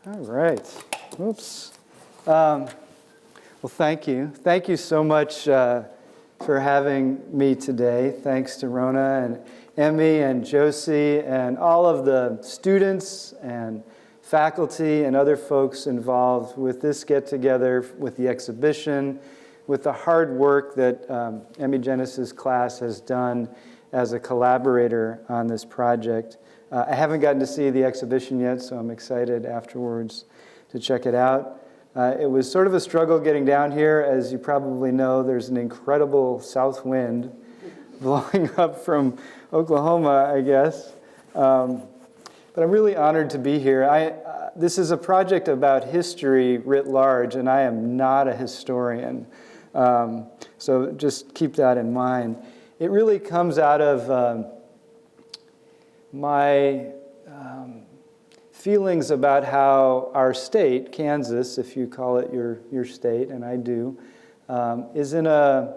All right. Oops. Well, thank you. Thank you so much for having me today. Thanks to Rona and Emmy and Josie and all of the students and faculty and other folks involved with this get-together, with the exhibition, with the hard work that Emmy Genesis' class has done as a collaborator on this project. I haven't gotten to see the exhibition yet, so I'm excited afterwards to check it out. It was sort of a struggle getting down here. As you probably know, there's an incredible south wind blowing up from Oklahoma, I guess. But I'm really honored to be here. This is a project about history writ large, and I am not a historian. So just keep that in mind. It really comes out of my feelings about how our state, Kansas, if you call it your state, and I do, is in an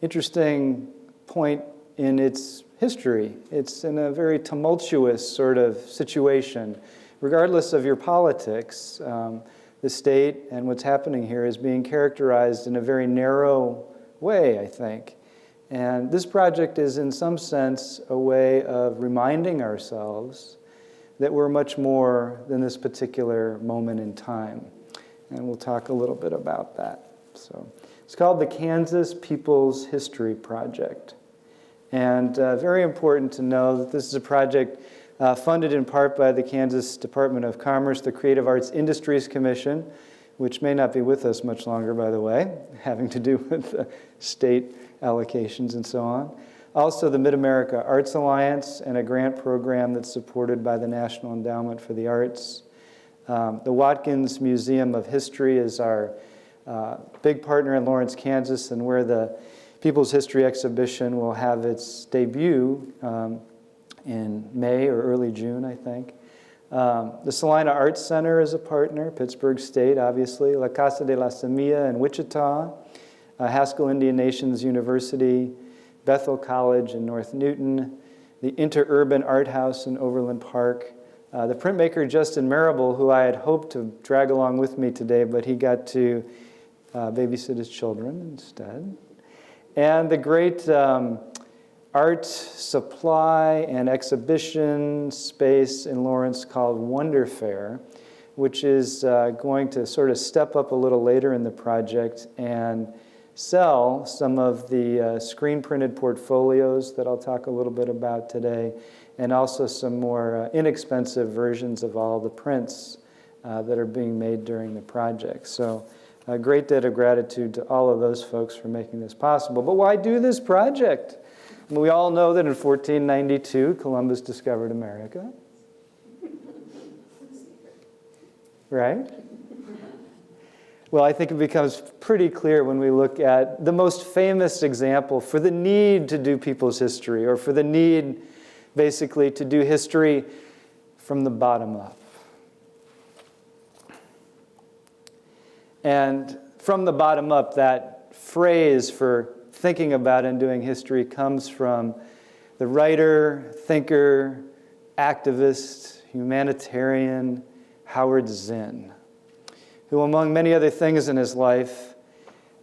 interesting point in its history. It's in a very tumultuous sort of situation. Regardless of your politics, the state and what's happening here is being characterized in a very narrow way, I think. And this project is, in some sense, a way of reminding ourselves that we're much more than this particular moment in time. And we'll talk a little bit about that. So it's called the Kansas People's History Project. And very important to know that this is a project funded in part by the Kansas Department of Commerce, the Creative Arts Industries Commission, which may not be with us much longer, by the way, having to do with the state allocations and so on. Also, the Mid-America Arts Alliance and a grant program that's supported by the National Endowment for the Arts. The Watkins Museum of History is our big partner in Lawrence, Kansas, and where the People's History exhibition will have its debut in May or early June, I think. The Salina Arts Center is a partner, Pittsburgh State, obviously, La Casa de la Semilla in Wichita, Haskell Indian Nations University, Bethel College in North Newton, the Interurban Art House in Overland Park, the printmaker Justin Marable, who I had hoped to drag along with me today, but he got to babysit his children instead, and the great art supply and exhibition space in Lawrence called Wonder Fair, which is going to sort of step up a little later in the project and sell some of the screen-printed portfolios that I'll talk a little bit about today, and also some more inexpensive versions of all the prints that are being made during the project. So a great debt of gratitude to all of those folks for making this possible. But why do this project? We all know that in 1492, Columbus discovered America. Right? Well, I think it becomes pretty clear when we look at the most famous example for the need to do people's history, or for the need, basically, to do history from the bottom up. And from the bottom up, that phrase for thinking about and doing history comes from the writer, thinker, activist, humanitarian Howard Zinn, who, among many other things in his life,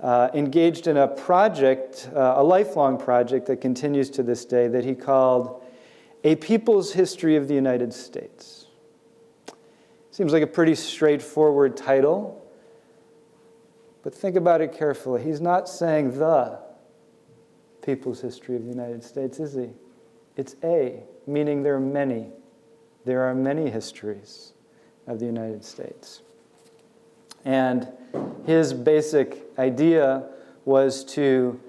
engaged in a project, a lifelong project that continues to this day, that he called A People's History of the United States. Seems like a pretty straightforward title, but think about it carefully. He's not saying the People's History of the United States, is he? It's a, meaning there are many. There are many histories of the United States. And his basic idea was to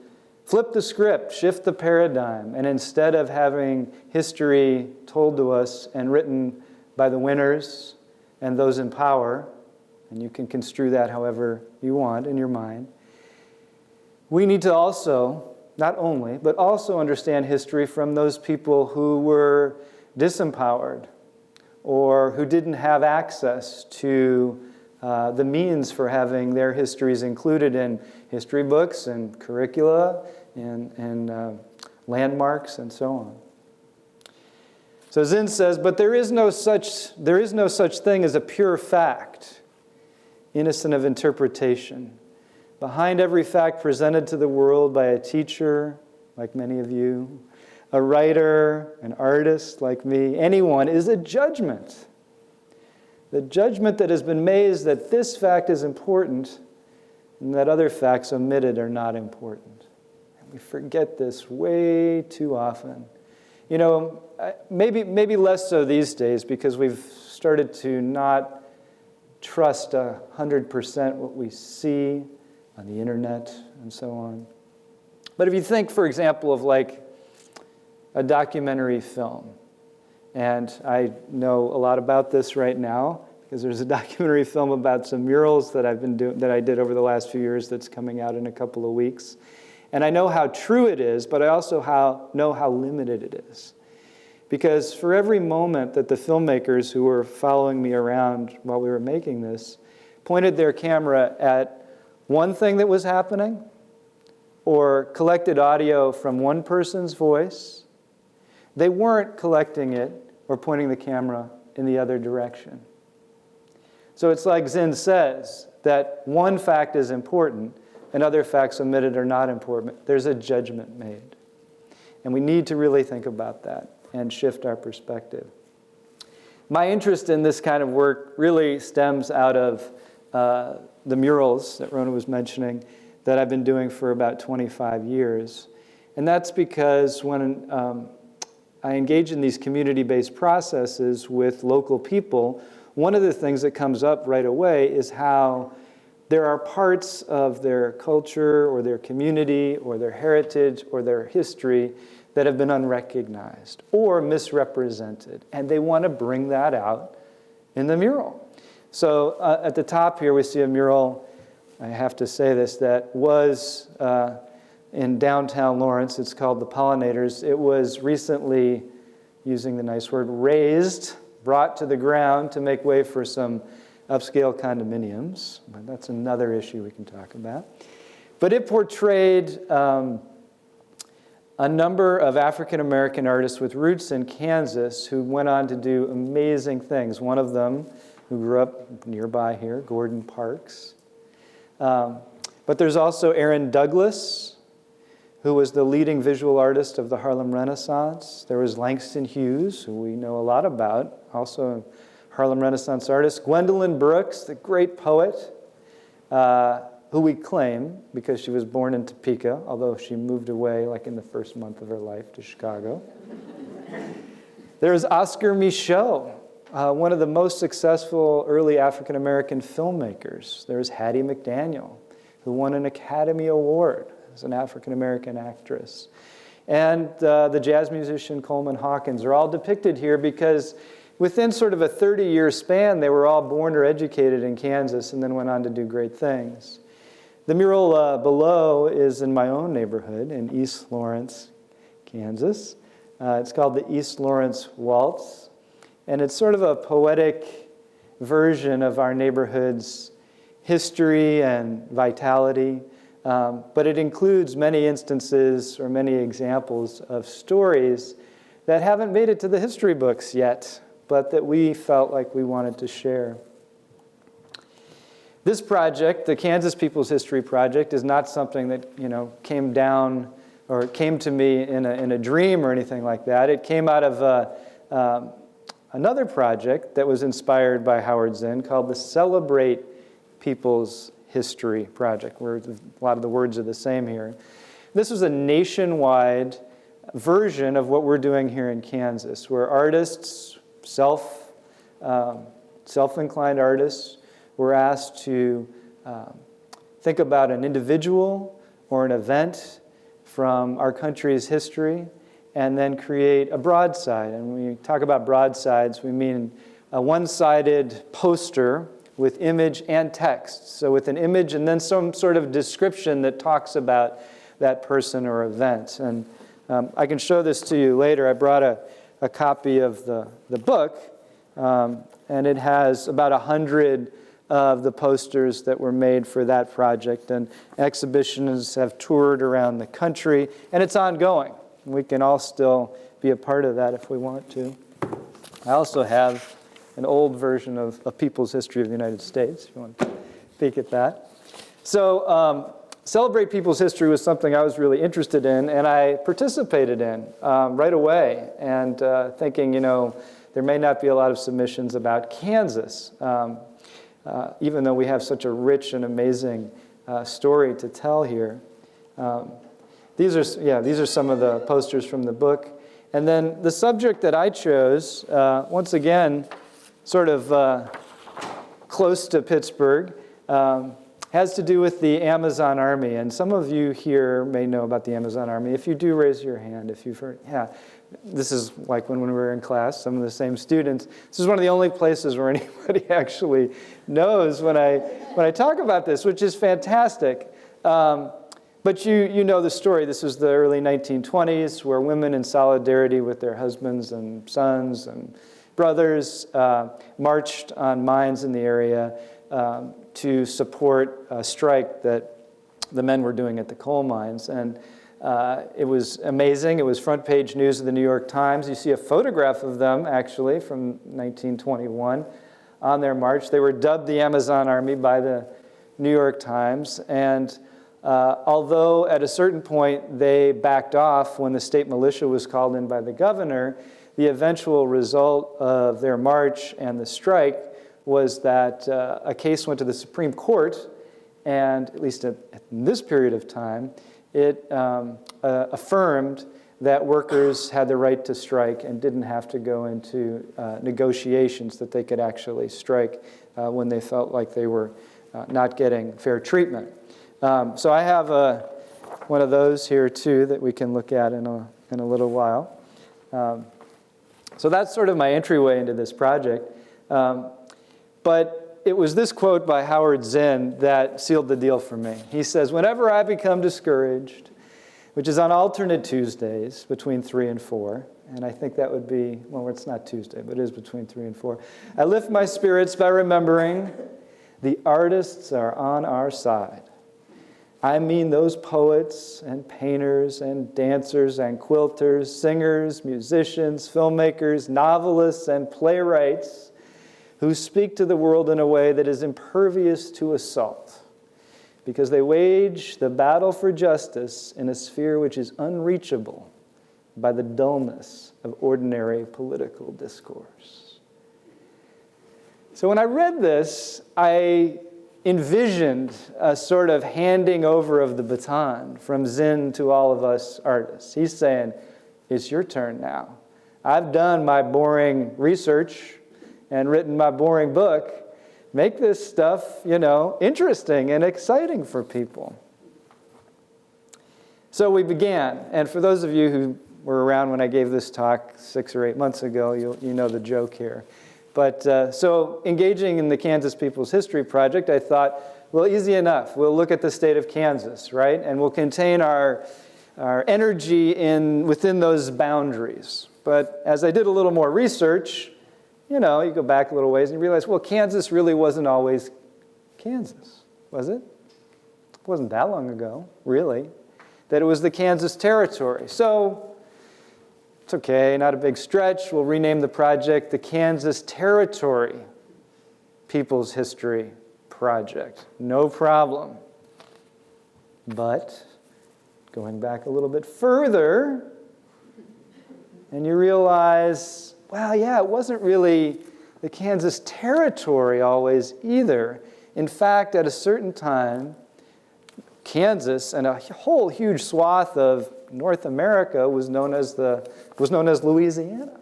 flip the script, shift the paradigm, and instead of having history told to us and written by the winners and those in power, and you can construe that however you want in your mind, we need to also, not only, but also understand history from those people who were disempowered or who didn't have access to the means for having their histories included in history books and curricula and landmarks and so on. So Zinn says, but there is no such thing as a pure fact, innocent of interpretation. Behind every fact presented to the world by a teacher, like many of you, a writer, an artist like me, anyone, is a judgment. The judgment that has been made is that this fact is important and that other facts omitted are not important. And we forget this way too often. You know, maybe less so these days because we've started to not trust 100% what we see on the internet and so on. But if you think, for example, of like a documentary film, and I know a lot about this right now because there's a documentary film about some murals that I did over the last few years that's coming out in a couple of weeks. And I know how true it is, but I also know how limited it is. Because for every moment that the filmmakers who were following me around while we were making this pointed their camera at one thing that was happening or collected audio from one person's voice, they weren't collecting it or pointing the camera in the other direction. So it's like Zinn says, that one fact is important and other facts omitted are not important. There's a judgment made. And we need to really think about that and shift our perspective. My interest in this kind of work really stems out of the murals that Rona was mentioning that I've been doing for about 25 years. And that's because when I engage in these community-based processes with local people, one of the things that comes up right away is how there are parts of their culture or their community or their heritage or their history that have been unrecognized or misrepresented. And they want to bring that out in the mural. So at the top here we see a mural, I have to say this, that was in downtown Lawrence. It's called the Pollinators. It was recently, using the nice word, razed, brought to the ground to make way for some upscale condominiums. But that's another issue we can talk about. But it portrayed a number of African-American artists with roots in Kansas who went on to do amazing things. One of them, who grew up nearby here, Gordon Parks. But there's also Aaron Douglas, who was the leading visual artist of the Harlem Renaissance. There was Langston Hughes, who we know a lot about, also a Harlem Renaissance artist. Gwendolyn Brooks, the great poet, who we claim, because she was born in Topeka, although she moved away like in the first month of her life to Chicago. There's Oscar Michaud, one of the most successful early African-American filmmakers. There's Hattie McDaniel, who won an Academy Award as an African-American actress. And the jazz musician Coleman Hawkins are all depicted here because within sort of a 30-year span, they were all born or educated in Kansas and then went on to do great things. The mural below is in my own neighborhood in East Lawrence, Kansas. It's called the East Lawrence Waltz. And it's sort of a poetic version of our neighborhood's history and vitality. But it includes many instances or many examples of stories that haven't made it to the history books yet, but that we felt like we wanted to share. This project, the Kansas People's History Project, is not something that came down or came to me in a dream or anything like that. It came out of another project that was inspired by Howard Zinn called the Celebrate People's History Project, where a lot of the words are the same here. This was a nationwide version of what we're doing here in Kansas, where artists, self-inclined artists, were asked to think about an individual or an event from our country's history and then create a broadside. And when we talk about broadsides, we mean a one-sided poster with image and text. So with an image and then some sort of description that talks about that person or event. And I can show this to you later. I brought a copy of the book, and it has about 100 of the posters that were made for that project. And exhibitionists have toured around the country, and it's ongoing. We can all still be a part of that if we want to. I also have an old version of People's History of the United States, if you want to peek at that. So Celebrate People's History was something I was really interested in, and I participated in right away, and thinking, there may not be a lot of submissions about Kansas, even though we have such a rich and amazing story to tell here. These are some of the posters from the book. And then the subject that I chose, once again, sort of close to Pittsburgh, has to do with the Amazon Army. And some of you here may know about the Amazon Army. If you do, raise your hand if you've heard. Yeah, this is like when we were in class, some of the same students. This is one of the only places where anybody actually knows when I talk about this, which is fantastic. But you know the story. This was the early 1920s, where women, in solidarity with their husbands and sons and brothers, marched on mines in the area to support a strike that the men were doing at the coal mines. And it was amazing. It was front page news of the New York Times. You see a photograph of them, actually, from 1921 on their march. They were dubbed the Amazon Army by the New York Times. And although at a certain point they backed off when the state militia was called in by the governor, the eventual result of their march and the strike was that a case went to the Supreme Court, and at least at this period of time, it affirmed that workers had the right to strike and didn't have to go into negotiations, that they could actually strike when they felt like they were not getting fair treatment. So I have one of those here, too, that we can look at in a little while. So that's sort of my entryway into this project. But it was this quote by Howard Zinn that sealed the deal for me. He says, "Whenever I become discouraged," which is on alternate Tuesdays between 3 and 4, and I think that would be, well, it's not Tuesday, but it is between 3 and 4, "I lift my spirits by remembering the artists are on our side. I mean those poets and painters and dancers and quilters, singers, musicians, filmmakers, novelists, and playwrights who speak to the world in a way that is impervious to assault, because they wage the battle for justice in a sphere which is unreachable by the dullness of ordinary political discourse." So when I read this, I envisioned a sort of handing over of the baton from Zinn to all of us artists. He's saying, it's your turn now. I've done my boring research and written my boring book. Make this stuff, interesting and exciting for people. So we began. And for those of you who were around when I gave this talk 6 or 8 months ago, you know the joke here. But so engaging in the Kansas People's History Project, I thought, well, easy enough. We'll look at the state of Kansas, right? And we'll contain our energy within those boundaries. But as I did a little more research, you go back a little ways and you realize, well, Kansas really wasn't always Kansas, was it? It wasn't that long ago, really, that it was the Kansas Territory. So it's okay, not a big stretch. We'll rename the project the Kansas Territory People's History Project. No problem. But going back a little bit further, and you realize, well, yeah, it wasn't really the Kansas Territory always either. In fact, at a certain time, Kansas and a whole huge swath of North America was known as Louisiana.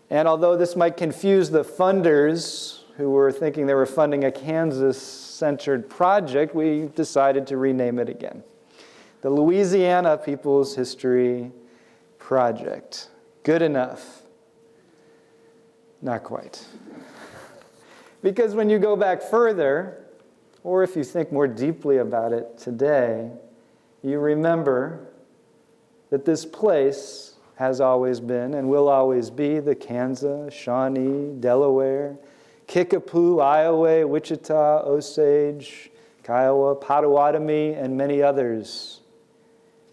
And although this might confuse the funders who were thinking they were funding a Kansas-centered project, we decided to rename it again. The Louisiana People's History Project. Good enough. Not quite. Because when you go back further, or if you think more deeply about it today, you remember that this place has always been and will always be the Kansas, Shawnee, Delaware, Kickapoo, Iowa, Wichita, Osage, Kiowa, Potawatomi, and many others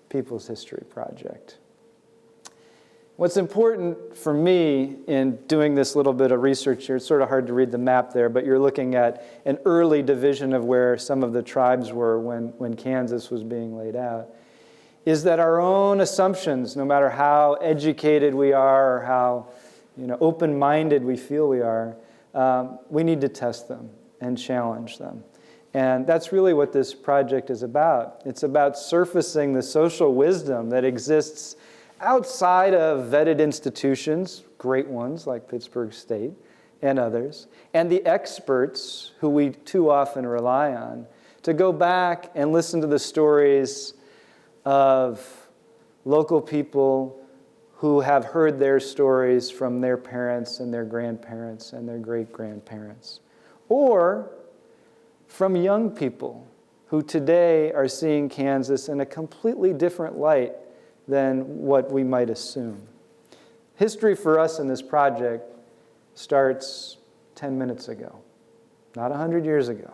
People's History Project. What's important for me in doing this little bit of research here, it's sort of hard to read the map there, but you're looking at an early division of where some of the tribes were when Kansas was being laid out, is that our own assumptions, no matter how educated we are or how open-minded we feel we are, we need to test them and challenge them. And that's really what this project is about. It's about surfacing the social wisdom that exists outside of vetted institutions, great ones like Pittsburgh State and others, and the experts who we too often rely on, to go back and listen to the stories of local people who have heard their stories from their parents and their grandparents and their great-grandparents, or from young people who today are seeing Kansas in a completely different light than what we might assume. History for us in this project starts 10 minutes ago, not 100 years ago.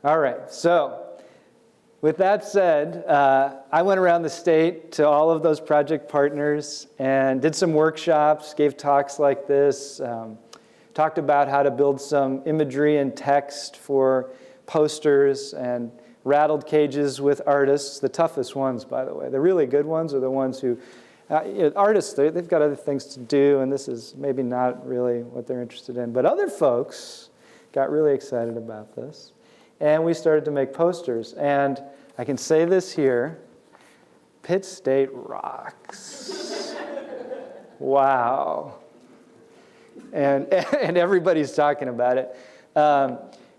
All right, so with that said, I went around the state to all of those project partners and did some workshops, gave talks like this, talked about how to build some imagery and text for posters, and rattled cages with artists, the toughest ones, by the way. The really good ones are the ones who, artists, they've got other things to do, and this is maybe not really what they're interested in. But other folks got really excited about this, and we started to make posters. And I can say this here, Pitt State rocks. Wow. And everybody's talking about it.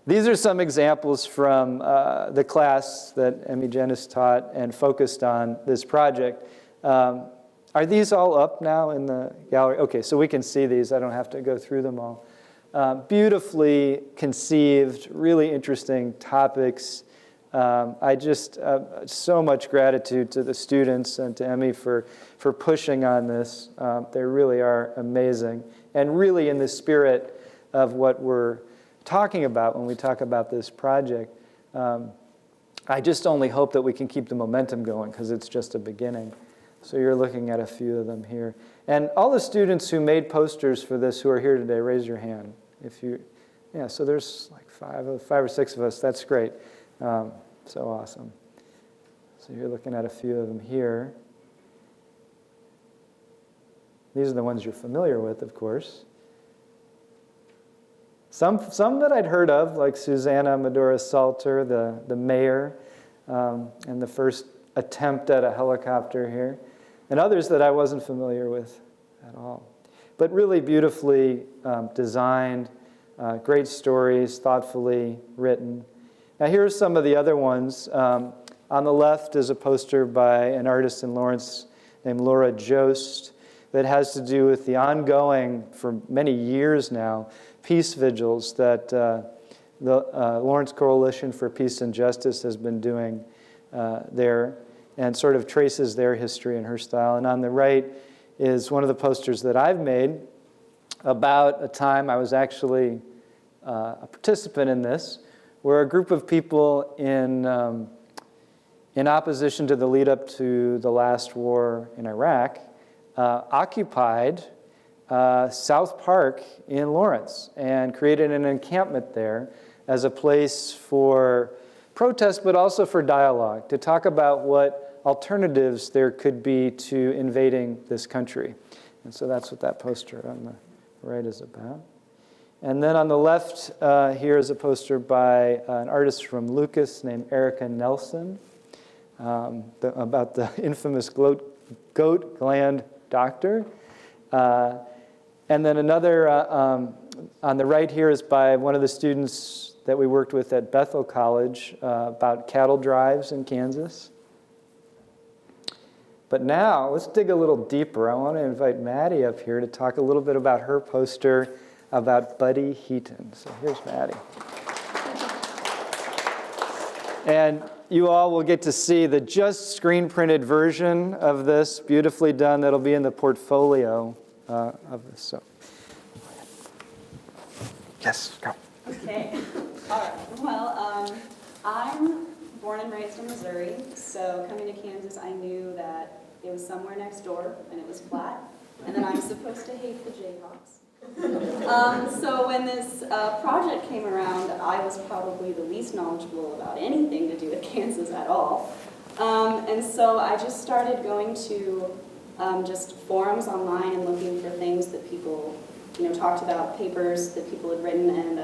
These are some examples from the class that Emmy Jennis taught and focused on this project. Are these all up now in the gallery? Okay, so we can see these. I don't have to go through them all. Beautifully conceived, really interesting topics. I just, so much gratitude to the students and to Emmy for pushing on this. They really are amazing, and really in the spirit of what we're talking about when we talk about this project. I just only hope that we can keep the momentum going, because it's just a beginning. So you're looking at a few of them here. And all the students who made posters for this who are here today, raise your hand. Yeah, so there's like five or six of us. That's great. So awesome. So you're looking at a few of them here. These are the ones you're familiar with, of course. Some that I'd heard of, like Susanna Medora Salter, the mayor, and the first attempt at a helicopter here, and others that I wasn't familiar with at all. But really beautifully designed, great stories, thoughtfully written. Now here are some of the other ones. On the left is a poster by an artist in Lawrence named Laura Jost that has to do with the ongoing, for many years now, peace vigils that the Lawrence Coalition for Peace and Justice has been doing there, and sort of traces their history and her style. And on the right is one of the posters that I've made about a time I was actually a participant in this, where a group of people in opposition to the lead up to the last war in Iraq occupied South Park in Lawrence and created an encampment there as a place for protest, but also for dialogue, to talk about what alternatives there could be to invading this country. And so that's what that poster on the right is about. And then on the left here is a poster by an artist from Lucas named Erica Nelson about the infamous goat gland doctor. And then another on the right here is by one of the students that we worked with at Bethel College about cattle drives in Kansas. But now, let's dig a little deeper. I want to invite Maddie up here to talk a little bit about her poster about Buddy Heaton. So here's Maddie. And you all will get to see the just screen-printed version of this, beautifully done. That'll be in the portfolio of this. So, yes, go. Okay. All right. Well, I'm born and raised in Missouri, so coming to Kansas, I knew that it was somewhere next door, and it was flat, and then I'm supposed to hate the Jayhawks. So when this project came around, I was probably the least knowledgeable about anything to do with Kansas at all. And so I just started going to just forums online and looking for things that people, talked about, papers that people had written. And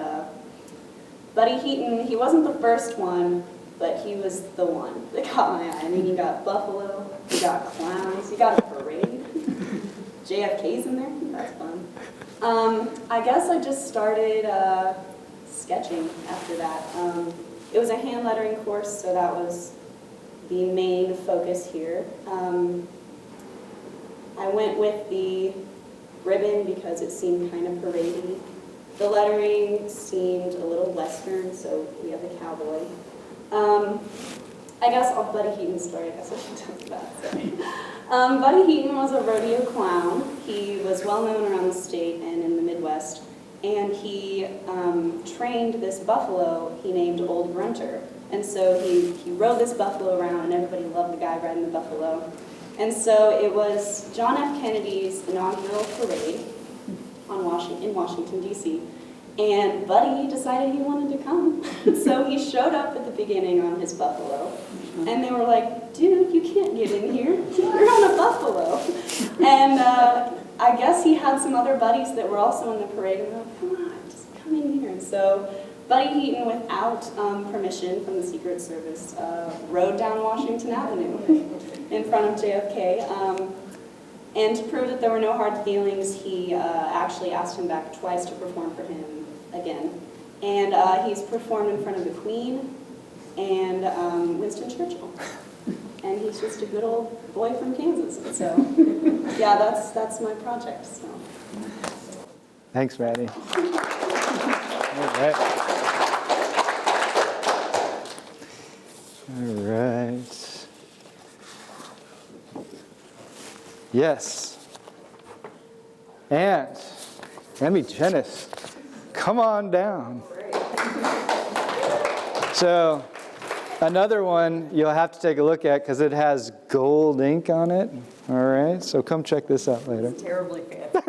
Buddy Heaton, he wasn't the first one, but he was the one that caught my eye. I mean, he got buffalo, he got clowns, he got a parade. JFK's in there, that's fun. I guess I just started sketching after that. It was a hand lettering course, so that was the main focus here. I went with the ribbon because it seemed kind of parade-y. The lettering seemed a little Western, so we have the cowboy. I guess Buddy Heaton's story, I guess I should tell you that. Sorry. Buddy Heaton was a rodeo clown. He was well known around the state and in the Midwest, and he trained this buffalo he named Old Grunter. And so he rode this buffalo around, and everybody loved the guy riding the buffalo. And so it was John F. Kennedy's inaugural parade in Washington, D.C., and Buddy decided he wanted to come. So he showed up at the beginning on his buffalo, and they were like, dude, you can't get in here. You're on a buffalo. And I guess he had some other buddies that were also in the parade, and they were like, come on, just come in here. And so Buddy Heaton, without permission from the Secret Service, rode down Washington Avenue in front of JFK. And to prove that there were no hard feelings, he actually asked him back twice to perform for him again. And he's performed in front of the Queen and Winston Churchill. And he's just a good old boy from Kansas. And so, yeah, that's my project. So. Thanks, Maddie. All right. Yes. And Emmy Jennis, come on down. So another one you'll have to take a look at because it has gold ink on it. All right, so come check this out later. It's terribly fancy.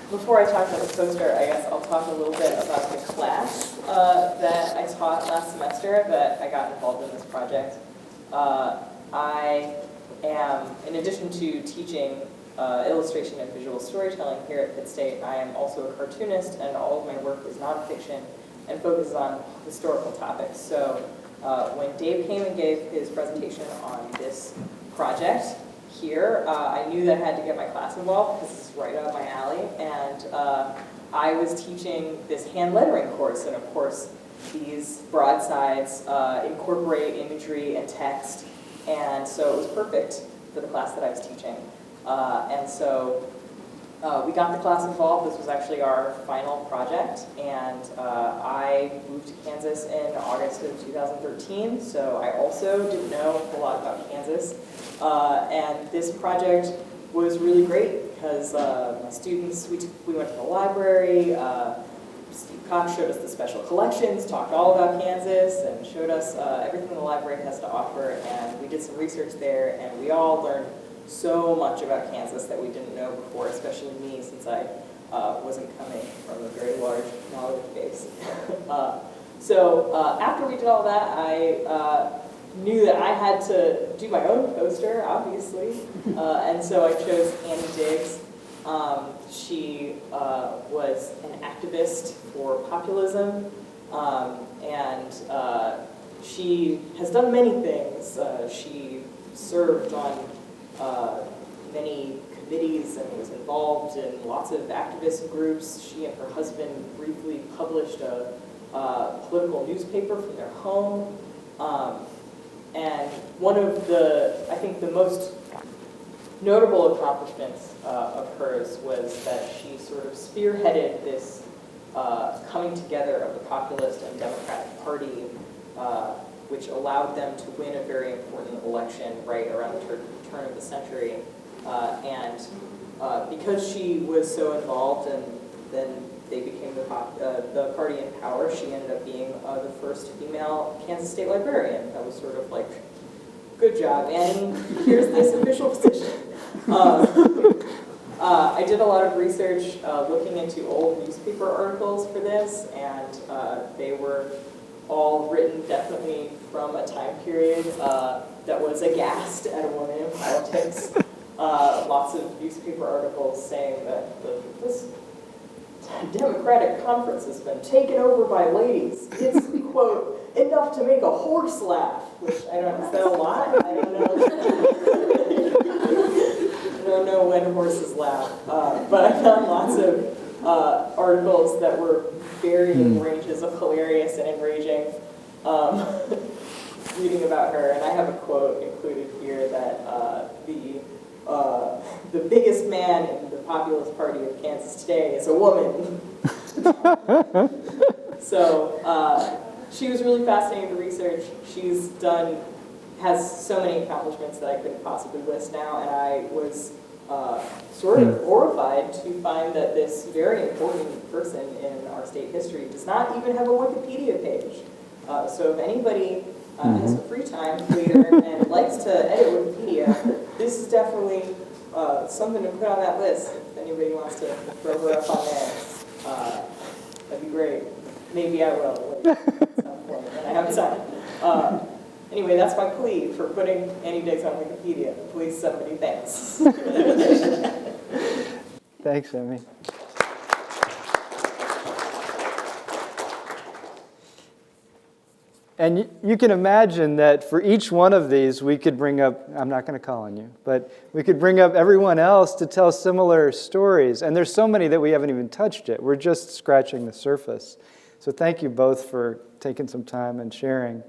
Before I talk about the poster, I guess I'll talk a little bit about the class that I taught last semester that I got involved in this project. I am, in addition to teaching illustration and visual storytelling here at Pitt State, I am also a cartoonist, and all of my work is nonfiction and focuses on historical topics. So when Dave came and gave his presentation on this project here, I knew that I had to get my class involved because it's right up my alley, and I was teaching this hand lettering course, and of course these broadsides incorporate imagery and text, and so it was perfect for the class that I was teaching. And so we got the class involved. This was actually our final project, and I moved to Kansas in August of 2013, so I also didn't know a whole lot about Kansas. And this project was really great because my students, we went to the library, Steve Cox showed us the special collections, talked all about Kansas, and showed us everything the library has to offer, and we did some research there, and we all learned so much about Kansas that we didn't know before, especially me, since I wasn't coming from a very large knowledge base. So after we did all that, I knew that I had to do my own poster, obviously, and so I chose Annie Diggs. She was an activist for populism, and she has done many things. She served on many committees and was involved in lots of activist groups. She and her husband briefly published a political newspaper from their home. And one of the, I think the most notable accomplishments of hers was that she sort of spearheaded this coming together of the populist and Democratic Party, which allowed them to win a very important election right around the turn of the century. And because she was so involved, and then they became the party in power, she ended up being the first female Kansas State librarian. That was sort of like good job. And here's this official position. I did a lot of research looking into old newspaper articles for this, and they were all written definitely from a time period that was aghast at a woman in politics. Lots of newspaper articles saying that this Democratic conference has been taken over by ladies. It's, quote, enough to make a horse laugh, which I don't know, is that a lot? I don't know. I don't know when horses laugh, but I found lots of articles that were varying ranges of hilarious and enraging reading about her. And I have a quote included here that the biggest man in the Populist Party of Kansas today is a woman. So she was really fascinating to research. Has so many accomplishments that I couldn't possibly list now, and I was sort of horrified to find that this very important person in our state history does not even have a Wikipedia page. So if anybody has some free time later and likes to edit Wikipedia, this is definitely something to put on that list. If anybody wants to throw her up on there, that'd be great. Maybe I will at some point when I have time. Anyway, that's my plea for putting Annie Diggs on Wikipedia. Please, somebody, thanks. Thanks, Emmy. And you can imagine that for each one of these, we could bring up, I'm not going to call on you, but we could bring up everyone else to tell similar stories. And there's so many that we haven't even touched yet. We're just scratching the surface. So thank you both for taking some time and sharing.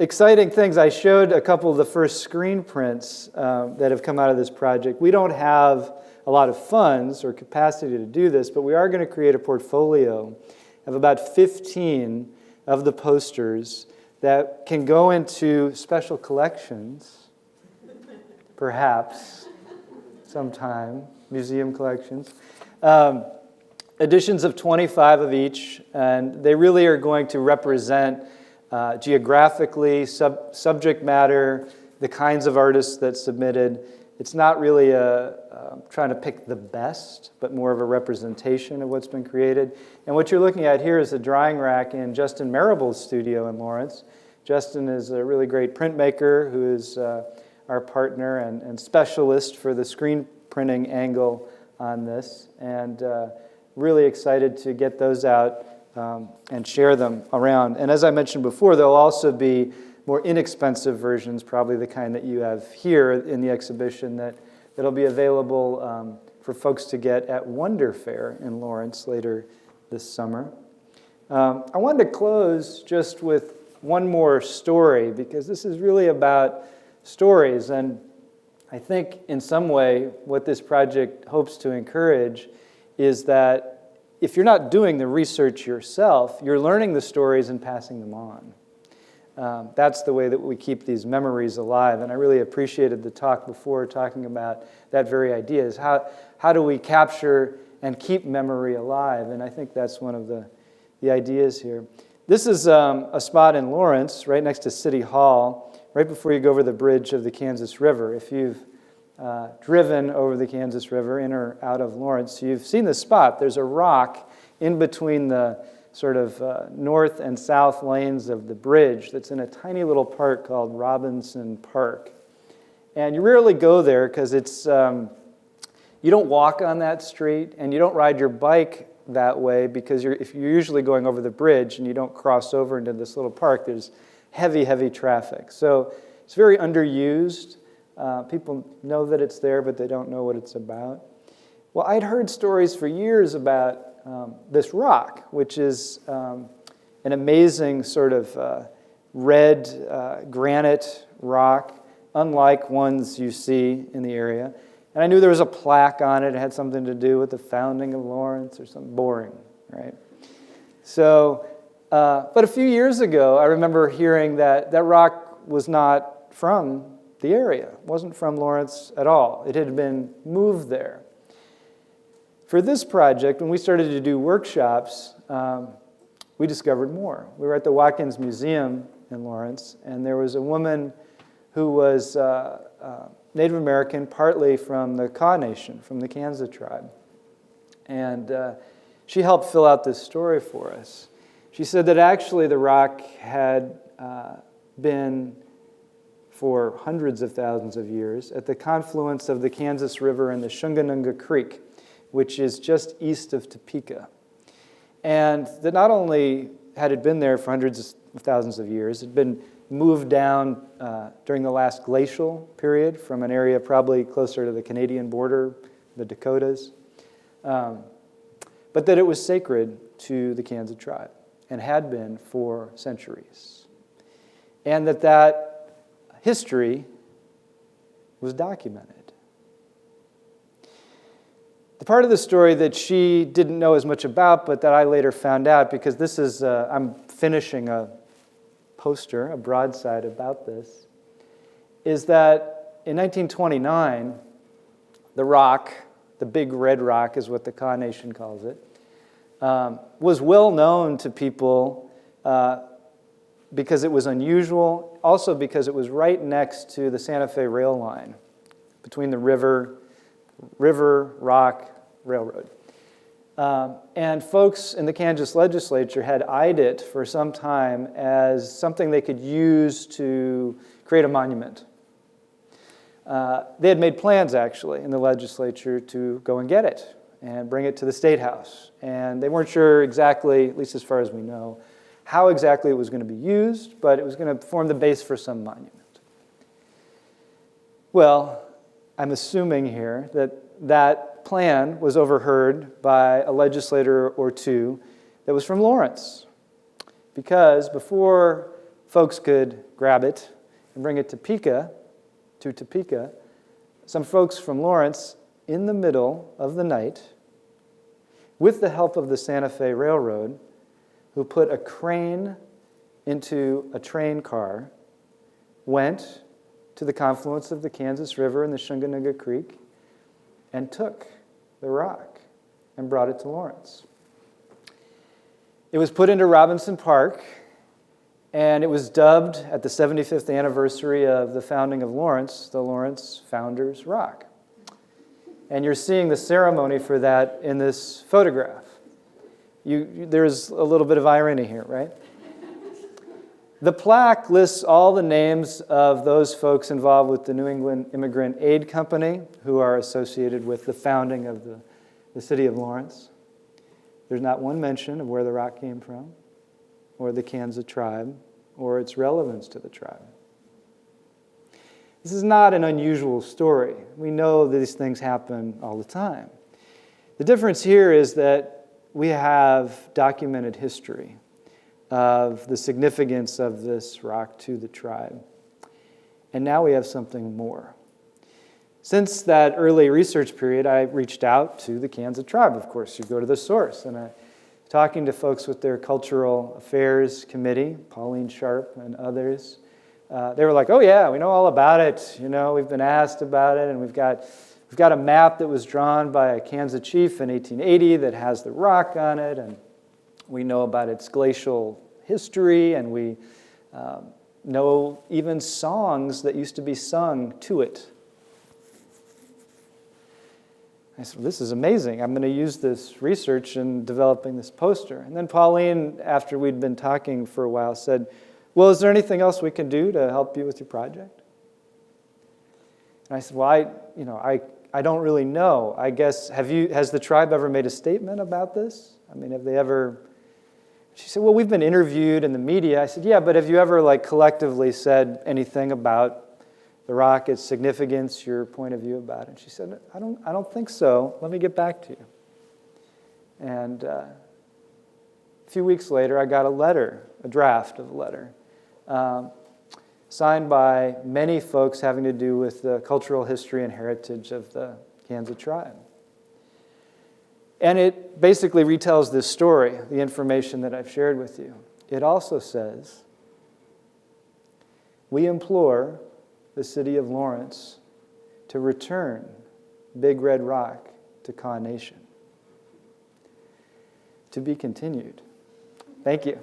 Exciting things. I showed a couple of the first screen prints that have come out of this project. We don't have a lot of funds or capacity to do this, but we are going to create a portfolio of about 15 of the posters that can go into special collections, perhaps, sometime, museum collections. Editions of 25 of each, and they really are going to represent geographically, subject matter, the kinds of artists that submitted. It's not really trying to pick the best, but more of a representation of what's been created. And what you're looking at here is a drying rack in Justin Marable's studio in Lawrence. Justin is a really great printmaker who is our partner and specialist for the screen printing angle on this. And really excited to get those out and share them around. And as I mentioned before, there'll also be more inexpensive versions, probably the kind that you have here in the exhibition, that'll be available for folks to get at Wonder Fair in Lawrence later this summer. I wanted to close just with one more story, because this is really about stories. And I think in some way what this project hopes to encourage is that if you're not doing the research yourself, you're learning the stories and passing them on. That's the way that we keep these memories alive. And I really appreciated the talk before, talking about that very idea, is how do we capture and keep memory alive? And I think that's one of the ideas here. This is a spot in Lawrence, right next to City Hall, right before you go over the bridge of the Kansas River. If you've driven over the Kansas River, in or out of Lawrence, you've seen this spot. There's a rock in between the sort of north and south lanes of the bridge that's in a tiny little park called Robinson Park. And you rarely go there because it's you don't walk on that street and you don't ride your bike that way, because if you're usually going over the bridge and you don't cross over into this little park, there's heavy, heavy traffic. So it's very underused. People know that it's there, but they don't know what it's about. Well, I'd heard stories for years about this rock, which is an amazing sort of red granite rock, unlike ones you see in the area. And I knew there was a plaque on it. It had something to do with the founding of Lawrence or something boring, right? So, but a few years ago, I remember hearing that that rock was not from the area. It wasn't from Lawrence at all. It had been moved there. For this project, when we started to do workshops, we discovered more. We were at the Watkins Museum in Lawrence, and there was a woman who was Native American, partly from the Kaw Nation, from the Kansas tribe. And she helped fill out this story for us. She said that actually the rock had been for hundreds of thousands of years at the confluence of the Kansas River and the Shunganunga Creek, which is just east of Topeka. And that not only had it been there for hundreds of thousands of years, it had been moved down during the last glacial period from an area probably closer to the Canadian border, the Dakotas, but that it was sacred to the Kansas tribe and had been for centuries. And that history was documented. The part of the story that she didn't know as much about, but that I later found out, because this is, I'm finishing a poster, a broadside about this, is that in 1929, the rock, the big red rock is what the Kaw Nation calls it, was well known to people because it was unusual, also because it was right next to the Santa Fe rail line, between the river, rock, railroad. And folks in the Kansas legislature had eyed it for some time as something they could use to create a monument. They had made plans, actually, in the legislature to go and get it and bring it to the State House. And they weren't sure exactly, at least as far as we know, how exactly it was going to be used, but it was going to form the base for some monument. Well, I'm assuming here that that plan was overheard by a legislator or two that was from Lawrence. Because before folks could grab it and bring it to Topeka, some folks from Lawrence, in the middle of the night, with the help of the Santa Fe Railroad, who put a crane into a train car, went to the confluence of the Kansas River and the Shunganunga Creek and took the rock and brought it to Lawrence. It was put into Robinson Park, and it was dubbed at the 75th anniversary of the founding of Lawrence, the Lawrence Founders Rock. And you're seeing the ceremony for that in this photograph. There's a little bit of irony here, right? The plaque lists all the names of those folks involved with the New England Immigrant Aid Company who are associated with the founding of the city of Lawrence. There's not one mention of where the rock came from, or the Kansas tribe, or its relevance to the tribe. This is not an unusual story. We know that these things happen all the time. The difference here is that we have documented history of the significance of this rock to the tribe. And now we have something more. Since that early research period, I reached out to the Kansas tribe. Of course, you go to the source. And talking to folks with their Cultural Affairs Committee, Pauline Sharp and others, they were like, oh yeah, we know all about it. You know, we've been asked about it, and we've got a map that was drawn by a Kansas chief in 1880 that has the rock on it, and we know about its glacial history, and we know even songs that used to be sung to it. I said, well, this is amazing. I'm going to use this research in developing this poster. And then Pauline, after we'd been talking for a while, said, well, is there anything else we can do to help you with your project? And I said, well, I don't really know. I guess, has the tribe ever made a statement about this? I mean, have they ever... She said, well, we've been interviewed in the media. I said, yeah, but have you ever collectively said anything about the rock, its significance, your point of view about it? And she said, I don't think so. Let me get back to you. And a few weeks later, I got a draft of a letter, signed by many folks having to do with the cultural history and heritage of the Kansas tribe. And it basically retells this story, the information that I've shared with you. It also says, we implore the city of Lawrence to return Big Red Rock to Kaw Nation. To be continued. Thank you.